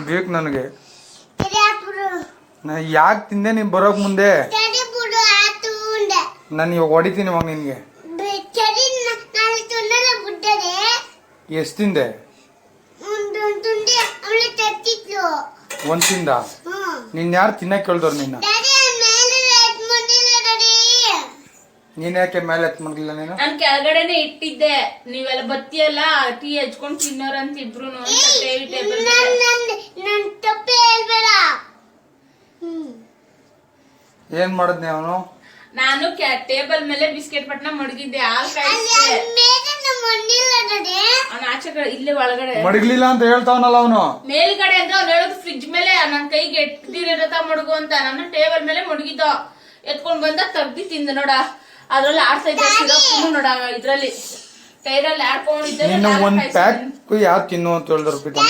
ಬೇಕು ನನಗೆ. ತಡಿ ಹಾಕ್ಬಿಡು. ನಾ ಯಾಕೆ ತಿಂದೆ ನೀನ್ ಬರೋಕ್ ಮುಂದೆ? ತಡಿ ಬಿಡು ಆತು ಉಂಡೆ. ನಾನು ಇವಾಗ ಹೊಡಿತೀನಿ ಇವಾಗ ನಿನ್ಗೆ. ತಡಿ ನಾನು ತಿನ್ನಲ್ಲ ಬಿಟ್ಟರೆ. ಎಷ್ಟು ತಿಂದೆ? ಒಂದು ತುಂಡಿ ಅವಳು ತತ್ತಿದ್ಲು. ಒಂದ್ ತಿಂದ? ನಿನ್ ಯಾರು ತಿನ್ನಕ್ ಕೇಳ್ದವ್ರು ನಿನ್ನ? ನೀನ್ ಯಾಕೆ ಮೇಲೆ ಎತ್ ಮಾಡ್ಲಿಲ್ಲ ನೀನು? ನಾನ್ ಕೆಳಗಡೆನೆ ಇಟ್ಟಿದ್ದೆ, ನೀವೆಲ್ಲ ಬತ್ತಿಯಲ್ಲ ಟೀ ಹಚ್ಕೊಂಡ್ ತಿನ್ನೋರಂತ ಇಬ್ರು. ಏನ್ ಮಾಡದ್ನಿ ಅವನು? ನಾನು ಟೇಬಲ್ ಮೇಲೆ ಬಿಸ್ಕೆಟ್ ಪಟ್ನ ಮಡಗಿದ್ದೆ, ಹಾಲ್ ಕಾಯಿಸ್ದೆ. ಅವ್ನ ಆಚೆ ಕಡೆ ಇಲ್ಲೇ ಒಳಗಡೆ ಮಡಗ್ಲಿಲ್ಲ ಅಂತ ಹೇಳ್ತಾವನಲ್ಲ ಅವನು. ಮೇಲ್ಗಡೆ ಅಂದ್ರೆ ಅವ್ನು ಹೇಳೋದು ಫ್ರಿಜ್ ಮೇಲೆ ನನ್ ಕೈಗೆ ಎಟ್ಟಿರತ ಮಡಗು ಅಂತ. ನಾನು ಟೇಬಲ್ ಮೇಲೆ ಮಡಗಿದ್ದ, ಎತ್ಕೊಂಡ್ ಬಂದ ತಗ್ದಿ ತಿಂದ ನೋಡ. ಅದ್ರಲ್ಲಿ ಆಡ್ತಾ ಇದ್ದ ಸಿರಪ್ ನೋಡ, ಇದ್ರಲ್ಲಿ ಟೈರಲ್ಲಿ ಆಡ್ಕೊಂಡಿದ್ದೆ. ಒಂದ್ ಪ್ಯಾಕ್ ಯಾವ ತಿನ್ನು ಅಂತ ಹೇಳಿದ್ರು ಪ್ರೀತಮ್ಮ.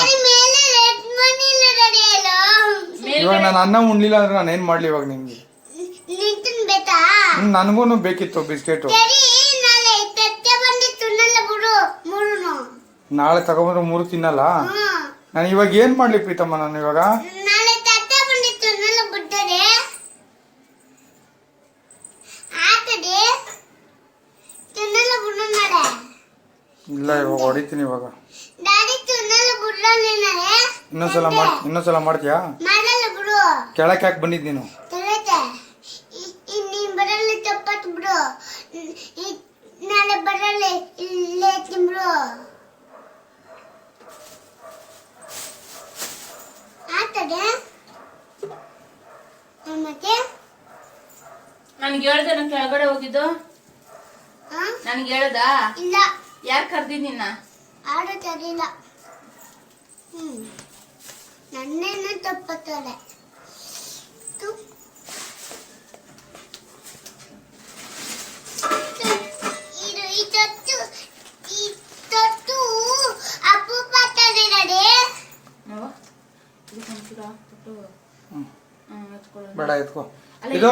ಇವಾಗ ನಾನು ಅನ್ನ ಉಣ್ಲಿಲ್ಲ ಅಂದ್ರೆ ನಾನು ಏನ್ ಮಾಡ್ಲಿ ಇವಾಗ ನಿಮ್ಗೆ? ನನ್ಗೂನು ಬೇಕಿತ್ತು ಬಿಸ್ಕೆಟ್. ನಾಳೆ ತಗೊಂಡ್ರೆ 3 ತಿನ್ನಲ್ಲ. ನಾನು ಇವಾಗ ಏನ್ ಮಾಡ್ಲಿ ಪ್ರೀತಮ್ಮ? ನಾನು ಇವಾಗ ಇಲ್ಲ, ಇವಾಗ ಹೊಡಿತೀನಿ ಇವಾಗ. ಇನ್ನೊಂದ್ಸಲ ಮಾಡ್ತೀಯಾ? ಕೆಳಕ್ ಯಾಕೆ ಬಂದಿದ್ ನೀನು? ನಾಳೆ ಬರಲ್ಲ, ಇಲ್ಲೇ ತಿಂಬ್ರು ಆತದೆ. ಮತ್ತೆ ನನ್ಗೆ ಹೇಳ್ದೆ ನಾನು ಕೆಳಗಡೆ ಹೋಗಿದ್ದು? ನನ್ಗೆ ಹೇಳ್ದ? ಇಲ್ಲ. ಯಾರು ಕರ್ದಿದ್ ನಿನ್ನ? ಆಡು ತರಿಲ್ಲ. ನನ್ನೇನು ತಪ್ಪತ್ತಲೆ. ಬೇಡ ಎತ್ಕೋ, ಇದು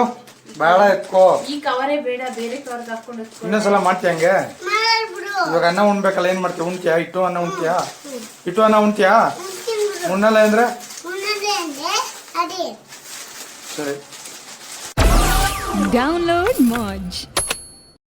ಬೇಡ ಎತ್ಕೋ. ಈ ಕವರೇ ಬೇಡ, ಬೇರೆ ಕವರ್ಗೆ ಹಾಕೊಂಡು ಇನ್ನೊಂದ್ಸಲ ಮಾಡ್ತೀಯ ಹಂಗೆ? ಇವಾಗ ಅನ್ನ ಉಣ್ಬೇಕಲ್ಲ, ಏನ್ ಮಾಡ್ತೀಯ? ಉಣ್ತೀಯಾ? ಇಟ್ಟು ಅನ್ನ ಉಣ್ತೀಯಾ? ಇಟ್ಟು ಅನ್ನ ಉಣ್ತೀಯಾ? ಉಣ್ಣಲ್ಲ ಅಂದ್ರೆ ಸರಿ. Download Moj.